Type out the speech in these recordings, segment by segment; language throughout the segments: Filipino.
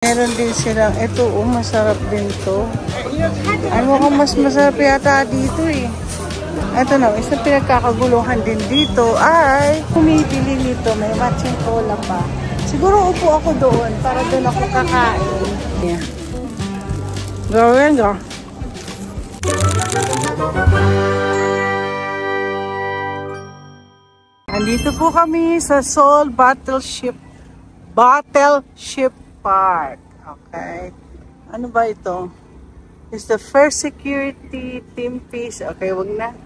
Meron din silang, ito masarap din to. Ay, mukhang mas masarap yata dito eh. Ito na, isang pinagkakaguluhan din dito ay kumibili nito. May matching cola pa. Siguro upo ako doon para doon ako kakain. Yeah. Go and go. Andito po kami sa Seoul Battleship Park. Okay. Ano ba ito? It's the first security team piece. Okay, wag na.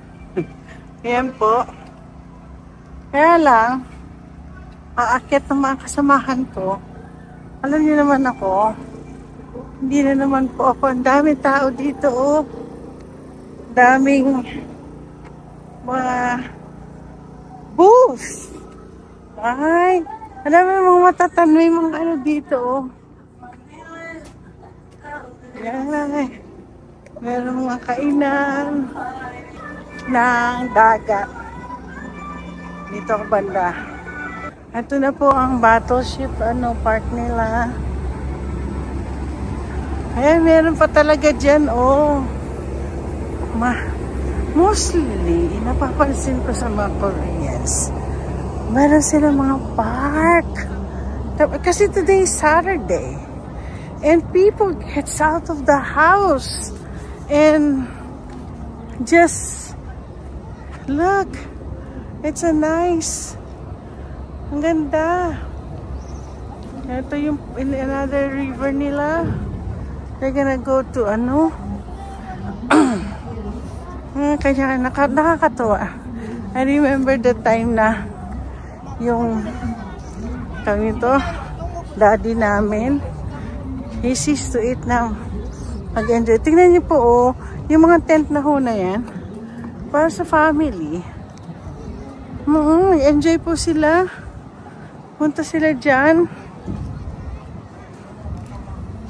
Ayan po. Kaya lang, aakyat ng mga kasamahan ko. Alam niyo naman ako, hindi na naman po ako. Ang daming tao dito, oh. Daming mga booths. Ay, alam mo mga matatan, may mga ano dito, oh. Yan. Meron mga kainan ng dagat. Dito ang banda. Ito na po ang battleship park nila. Ayan, meron pa talaga dyan, oh. Mostly, napapansin ko sa mga Koreans, meron silang mga park. Kasi today is Saturday. And people gets out of the house. And just look. It's a nice. Ang ganda. Ito yung in another river nila. They're gonna go to kaya nakakatawa. I remember the time na yung kami to, daddy namin, he sees to it na mag-enjoy. Tingnan niyo po, oh, yung mga tent na ho na yan, para sa family. Enjoy po sila. Punta sila dyan.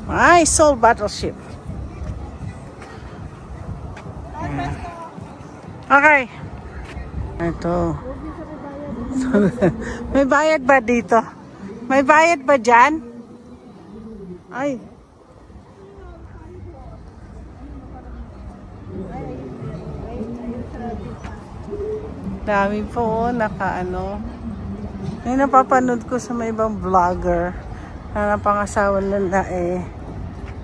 Ay, Seoul Battleship. Okay. Ito. May bayad ba dito? May bayad ba dyan? Ay. Dami po, Yung napapanood ko sa may ibang vlogger na napangasawa na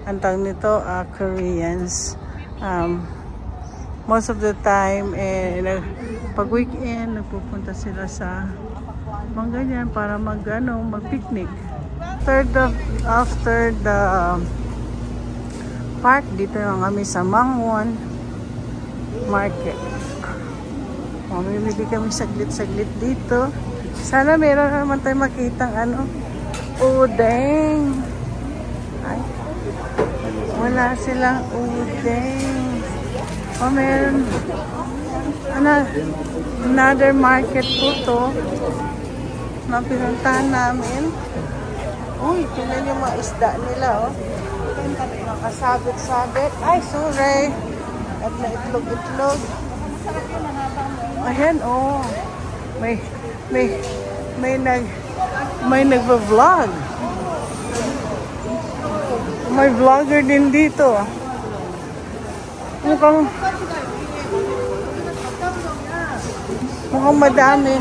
ang tawag nito, Koreans. Most of the time, pag weekend, nagpupunta sila sa mga ganyan para mag-picnic. After the park, dito lang kami sa Mangwon Market. Mamimili kami saglit-saglit dito. Sana meron naman tayo makitang udeng. Ay, wala silang udeng. Meron another market po to na pinuntahan namin. Uy, tingnan yung mga isda nila, oh. Nakasabit-sabit. Ay, sorry. At na itlog-itlog. Ayan, oh. May nagva-vlog. May vlogger din dito. Mukhang madami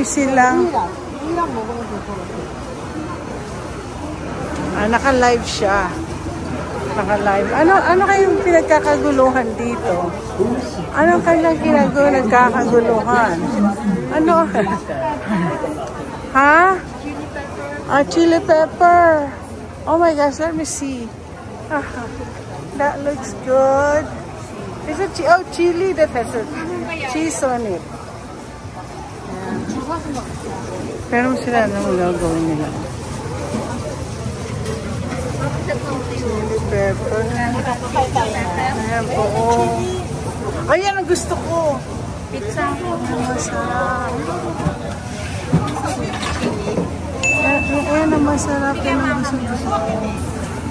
silang naka-live siya. Naka-live. Ano kayong pinagkakaguluhan dito? Ano kayong nagkakaguluhan? Ano? Ha? Chili pepper. Oh my gosh, let me see. That looks good. Is it chili that has a cheese on it? Yeah. Pero sila gagawin nila. Chili pepper. Ayan po. Ayan ang gusto ko. Pizza. Masarap. Ayan ang masarap. Yan ang gusto ko.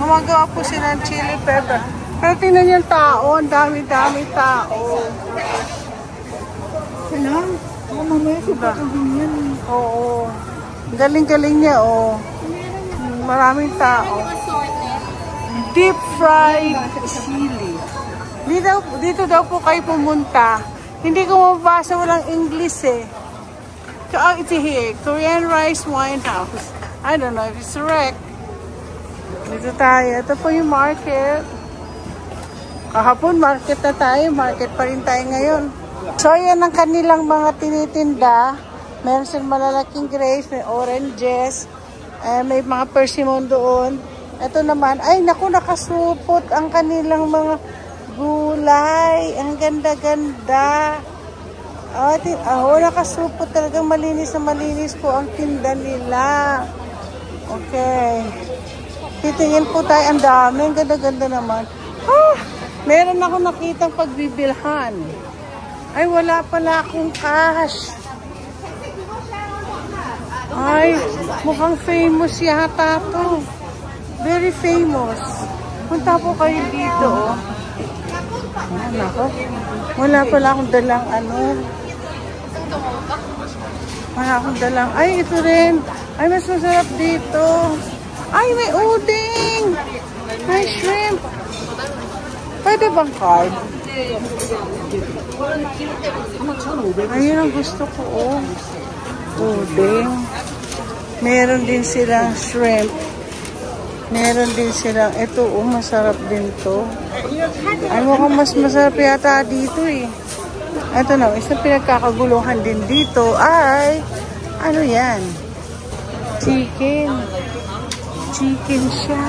Gumagawa po sila ng chili pepper. Pero tingnan yung tao. Ang dami-dami tao. Ano? Mamaya siya pa yan. Oo. Galing-galing niya, oh. Maraming tao. Deep fried chili. Dito daw po kayo pumunta. Hindi ko mabasa, walang English eh. Oh, it's here. Korean Rice Wine House. I don't know if it's correct. Dito tayo. Ito po yung market. Kahapon market na tayo. Market pa rin tayo ngayon. So, yan ang kanilang mga tinitinda. Meron silang malalaking grapes, may oranges, may mga persimmon doon. Ito naman, ay naku, nakasupot ang kanilang mga gulay. Ang ganda-ganda. Nakasupot talagang malinis na malinis po ang tinda nila. Okay. Titingin po tayo, ang dami. Ang ganda-ganda naman. Meron ako nakitang pagbibilhan. Ay, wala pala akong cash. Ay, mukhang famous yata to. Very famous. Punta po kayo dito, oh. Nako. Wala pala akong dalang ano. Wala akong dalang. Ay, ito rin. Ay, mas masarap dito. Ay, may uding. May shrimp. Pwede bang card? Ayun ang gusto ko, oh. Uding. Meron din silang shrimp. Meron din silang, ito, oh, masarap din to. Ay, mukhang mas masarap yata dito eh. Ito na, isang pinagkakaguluhan din dito ay, ano yan? Chicken. Chicken siya.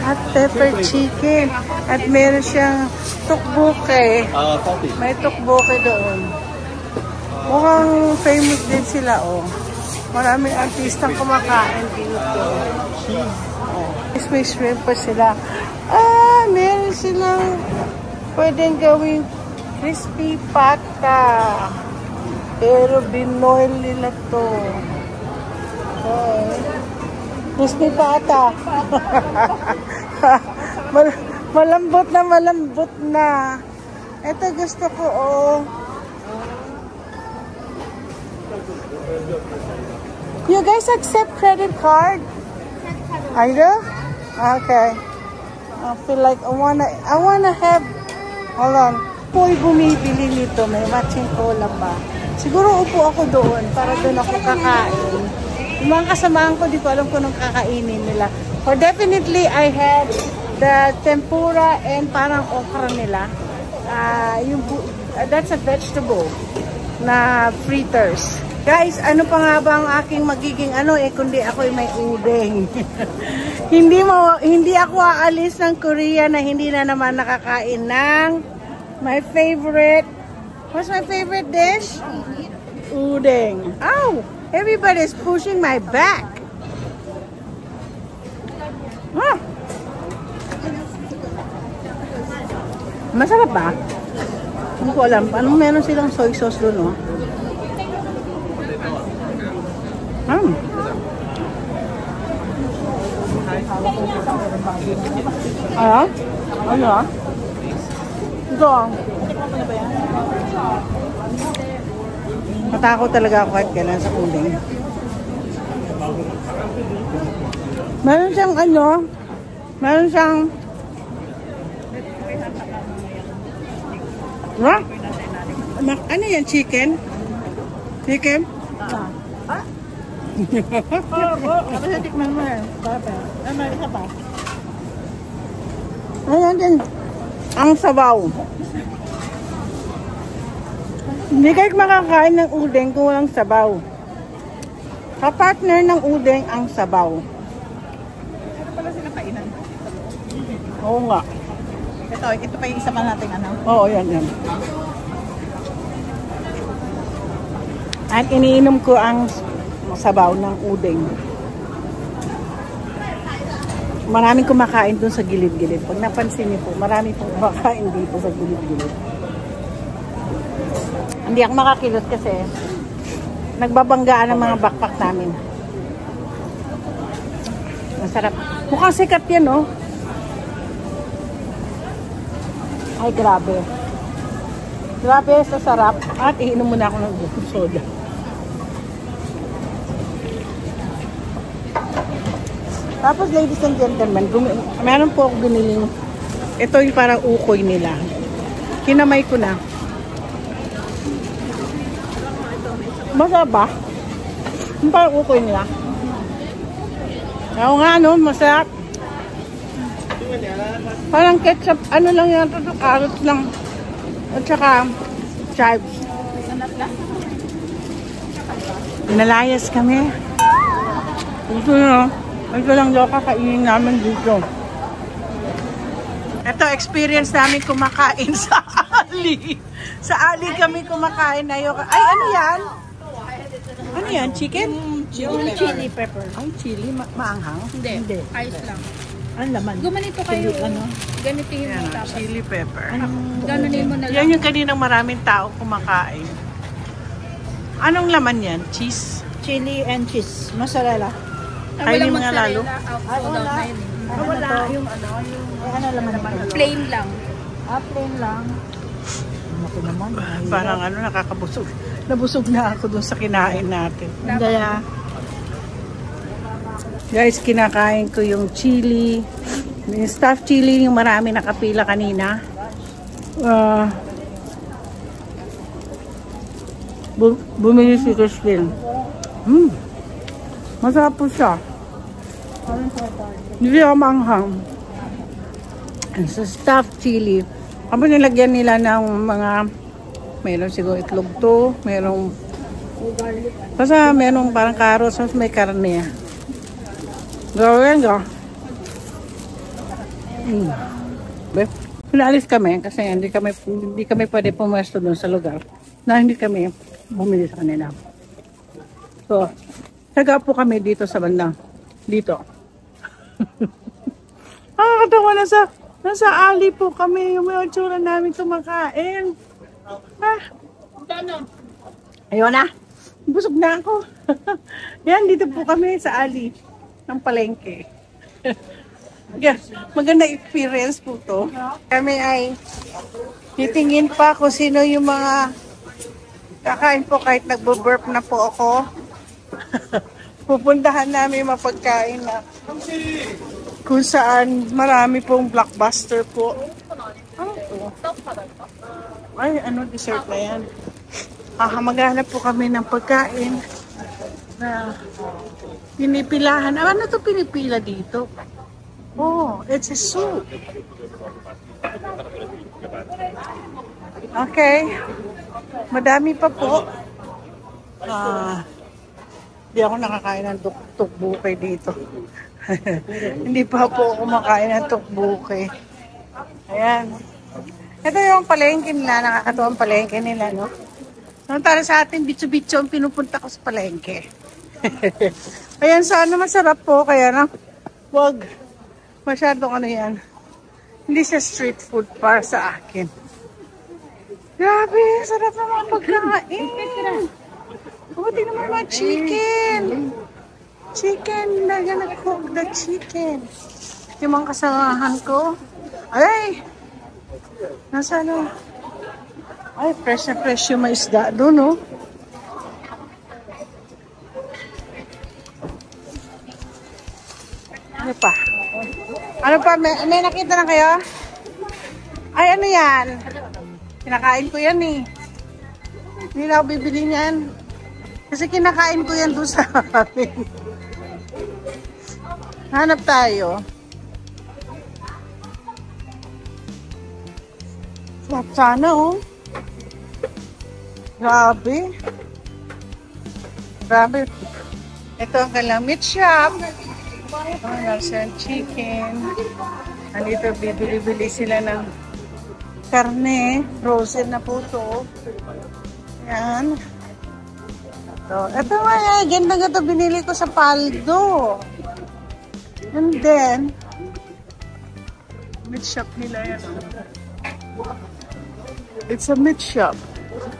At pepper chicken. At meron siyang tukbuke. May tukbuke doon. Mukhang famous din sila, oh. Maraming artistang kumakain dito. May shrimp pa sila. Meron silang pwedeng gawing crispy pata. Pero binoil nila to. Okay. Crispy pata. Malambot na malambot na. Ito gusto ko, oh. You guys accept credit card? I do? Okay. I feel like I wanna have, hold on. Po'y bumibili nito, may matching cola pa. Siguro upo ako doon para doon ako kakain. Yung mga kasamahan ko, di ko alam kung anong kakainin nila. Or definitely, I had the tempura and parang okra nila. That's a vegetable na fritters. Guys, ano pa nga ba ang aking magiging kundi ako may udeng. Hindi ako aalis ng Korea na hindi na naman nakakain ng my favorite. What's my favorite dish? Udeng. Ow! Everybody's pushing my back. Masarap ba? Hindi ko alam. Anong meron silang soy sauce doon, no? Ano? Ito. Matakot talaga ako kahit kailan sa udeng. Meron siyang meron siyang ano yan? Chicken? Chicken? Tikman mo yan. Ano, isa pa? Ayan din. Ang sabaw. Hindi kayo makakain ng udeng kung walang sabaw. Kapartner ng udeng ang sabaw. Ano pala sila kainan? Oo nga. Ito pa yung isa pa natin Oo, yan. At iniinom ko ang sabaw ng udeng. Maraming kumakain dun sa gilid-gilid. Pag napansin niyo po, marami pong kumakain dito sa gilid-gilid. Hindi ako makakilot kasi nagbabanggaan ang mga backpack namin. Masarap. Mukhang sikat yan, oh. Ay, grabe. Grabe sa sarap. At iinom muna ako ng soda. Tapos, ladies and gentlemen, meron po ako biniling, ito yung parang ukoy nila. Kinamay ko na. Masarap ba? Yung parang ukoy nila. Oo nga, no? Masarap. Parang ketchup, ano lang yan, carrots lang. At saka, chives. Nalayas kami. Ito lang daw kakainin namin dito. Ito, experience namin kumakain sa Ali. Sa Ali kami kumakain na yung... Ay, ano yan? Ano yan? Chicken? Chili pepper. Ay, chili. Maanghang? Hindi. Ice lang. Ano laman? Gumanito kayo. Ganitihin mo tapos. Chili pepper. Ganunin mo na lang. Yan yung kaninang maraming tao kumakain. Anong laman yan? Cheese? Chili and cheese. Mozzarella. Kainin mo nga lalo. Wala. Wala. Yung ano, yung... Ano laman? Plain lang. Plain lang. Ako naman. Parang ano, nakakabusog. Nabusog na ako dun sa kinain natin. Kaya, guys, kinakain ko yung chili. Yung stuffed chili, yung marami nakapila kanina. Bumili si Christine. Masarap po siya. Hindi ako manghang. Sa stuffed chili. Kapag nilagyan nila ng mga, mayroon siguro itlog to, mayroong, basta mayroong parang carrots, may karne. Gawin ko. Pinaalis kami kasi hindi kami pwede pumesto doon sa lugar na hindi kami bumili sa kanila. So, taga po kami dito sa bandang. Dito. Nakakatawa nasa Ali po kami. Yung mga tsura namin kumakain. Ayun na. Busog na ako. Yan, dito po kami sa Ali ng palengke. Yes, maganda experience po to. Kami ay titingin pa kung sino yung mga kakain po kahit nagbo-burp na po ako. Pupuntahan namin mapagkain na kung saan marami pong blockbuster po. Ano to? Ay, ano dessert na yan? Maghanap po kami ng pagkain na pinipilahan. Ano to pinipila dito? Oh, it's a soup. Okay. Madami pa po. Hindi ako nakakain ng tukbukay dito. Hindi pa po ako makain ng tukbukay. Ayan. Ito yung palengke nila. Nakakatuwang palengke nila, no? Para sa atin, bitso-bitso ang pinupunta ko sa palengke. Ayan, sana masarap po. Kaya na, wag. Masyadong ano yan. Hindi siya street food para sa akin. Grabe, sarap na mga pagkain. Buti naman mga chicken. Chicken, they're gonna cook the chicken. Yung mga kasamahan ko. Ay! Nasa ano? Ay, fresh na fresh yung may isda doon, no? Ano pa? Ano pa? May nakita na kayo? Ay, ano yan? Kinakain ko yan eh. Hindi na ako bibili niyan. Kasi kinakain ko yan doon sa amin. Hanap tayo. Sarap sana oh. Grabe. Grabe. Ito ang kailang meat shop. Nasa chicken. Andito bibili-bili sila ng karne. Frozen na po ito. Ayan. Ito nga, ganda-ganda binili ko sa Paldo. And then, meat shop nila yan. It's a meat shop.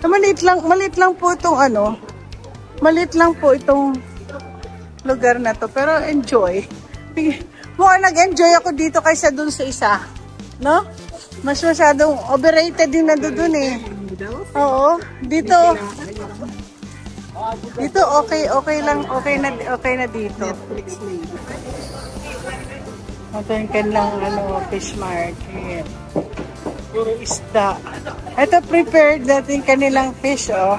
Maliit lang po itong ano. Maliit lang po itong lugar na to. Pero enjoy. Mukhang nag-enjoy ako dito kaysa dun sa isa. No? Mas masyadong overrated din na doon eh. Oo. Dito okay lang. Okay na dito. Ito yung kanilang fish market. Puro isda. Ito prepared natin kanilang fish, oh.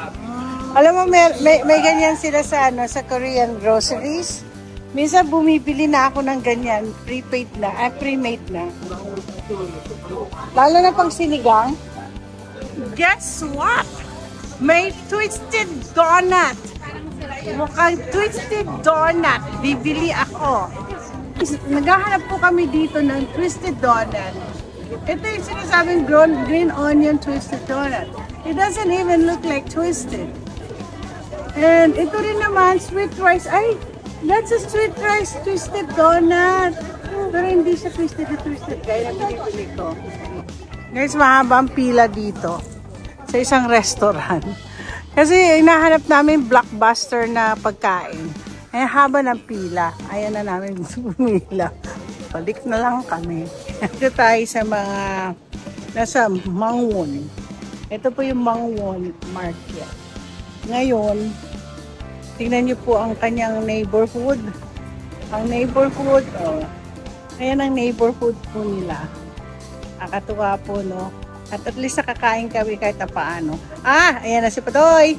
Alam mo, may ganyan sila sa Korean groceries. Minsan bumibili na ako ng ganyan, pre-made na. Lalo na pang sinigang. Guess what? May twisted donut. Mukhang twisted donut. Bibili ako. Naghahanap po kami dito ng twisted donut. Ito yung sinasabing green onion twisted donut. It doesn't even look like twisted. And ito rin naman, sweet rice. Ay, that's a sweet rice twisted donut. Pero hindi siya twisted. Gaya na pinipili ko. Guys, mahaba ang pila dito sa isang restaurant. Kasi hinahanap namin blockbuster na pagkain. Eh, haba ng pila. Ayan na namin pumila. Balik na lang kami. Ito tayo sa mga nasa Mangwon. Ito po yung Mangwon Market. Ngayon, tingnan niyo po ang kanyang neighborhood. Ang neighborhood, oh. Ayan ang neighborhood po nila. Nakakatuwa po, no? At least nakakain kami kahit na paano. Ah, ayan na si Patoy.